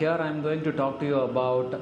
Here I am going to talk to you about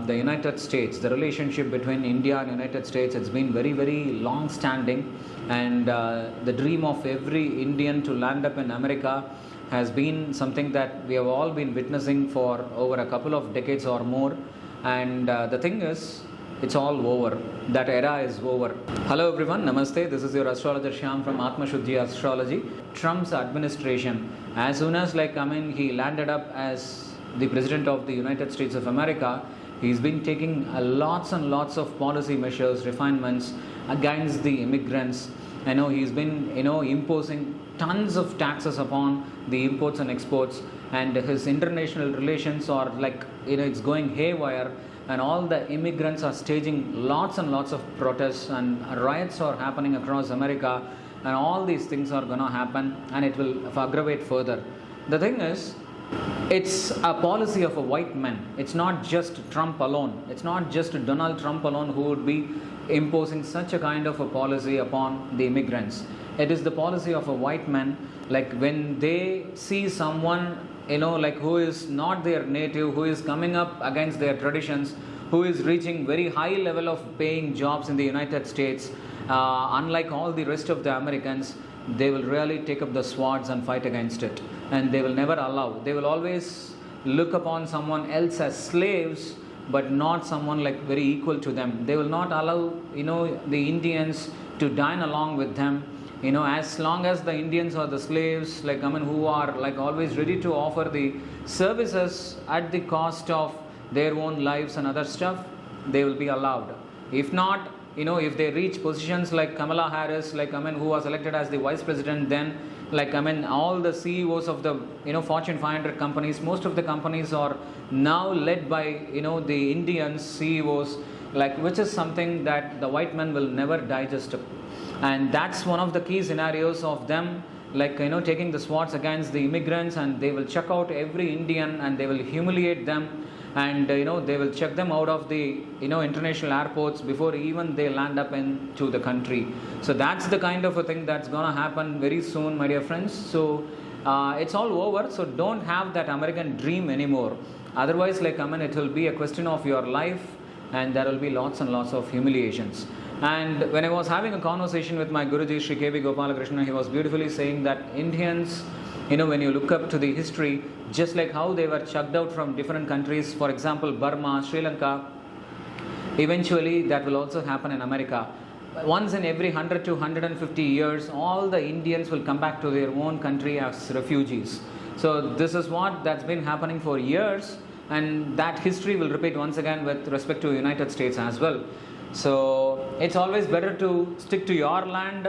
the United States, the relationship between India and United States. It's been very, very long standing, and the dream of every Indian to land up in America has been something that we have all been witnessing for over a couple of decades or more. And the thing is, it's all over. That era is over. Hello everyone, Namaste. This is your astrologer Shyam from Atma Shuddhi Astrology. Trump's administration, as soon as he landed up as the President of the United States of America, he's been taking lots and lots of policy measures, refinements against the immigrants. I know he's been imposing tons of taxes upon the imports and exports, and his international relations are it's going haywire, and all the immigrants are staging lots and lots of protests, and riots are happening across America, and all these things are going to happen, and it will aggravate further. The thing is, it's a policy of a white man. It's not just Trump alone. It's not just Donald Trump alone who would be imposing such a kind of a policy upon the immigrants. It is the policy of a white man. Like when they see someone, who is not their native, who is coming up against their traditions, who is reaching very high level of paying jobs in the United States, unlike all the rest of the Americans, they will really take up the swords and fight against it. And they will never allow. They will always look upon someone else as slaves, but not someone very equal to them. They will not allow, the Indians to dine along with them. As long as the Indians are the slaves, who are always ready to offer the services at the cost of their own lives and other stuff, they will be allowed. If not, if they reach positions like Kamala Harris, who was elected as the vice president, then all the CEOs of the Fortune 500 companies, most of the companies are now led by the Indian CEOs, which is something that the white man will never digest. And that's one of the key scenarios of them taking the swords against the immigrants, and they will check out every Indian and they will humiliate them, and they will check them out of the international airports before even they land up into the country. So that's the kind of a thing that's gonna happen very soon, my dear friends. So it's all over. So don't have that American dream anymore. Otherwise, it will be a question of your life, and there will be lots and lots of humiliations. And when I was having a conversation with my Guruji Sri K.V. Gopalakrishna, he was beautifully saying that Indians, when you look up to the history, just like how they were chucked out from different countries, for example, Burma, Sri Lanka, eventually that will also happen in America. Once in every 100 to 150 years, all the Indians will come back to their own country as refugees. So this is that's been happening for years, and that history will repeat once again with respect to United States as well. So it's always better to stick to your land,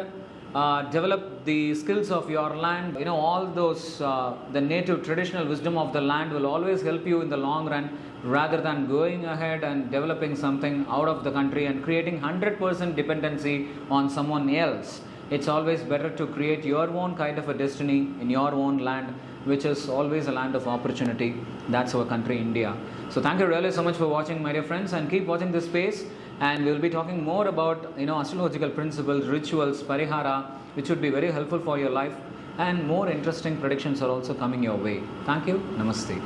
develop the skills of your land. All those, the native traditional wisdom of the land will always help you in the long run, rather than going ahead and developing something out of the country and creating 100% dependency on someone else. It's always better to create your own kind of a destiny in your own land, which is always a land of opportunity. That's our country, India. So thank you really so much for watching, my dear friends, and keep watching this space. And we'll be talking more about astrological principles, rituals, parihara, which would be very helpful for your life, and more interesting predictions are also coming your way. Thank you. Namaste.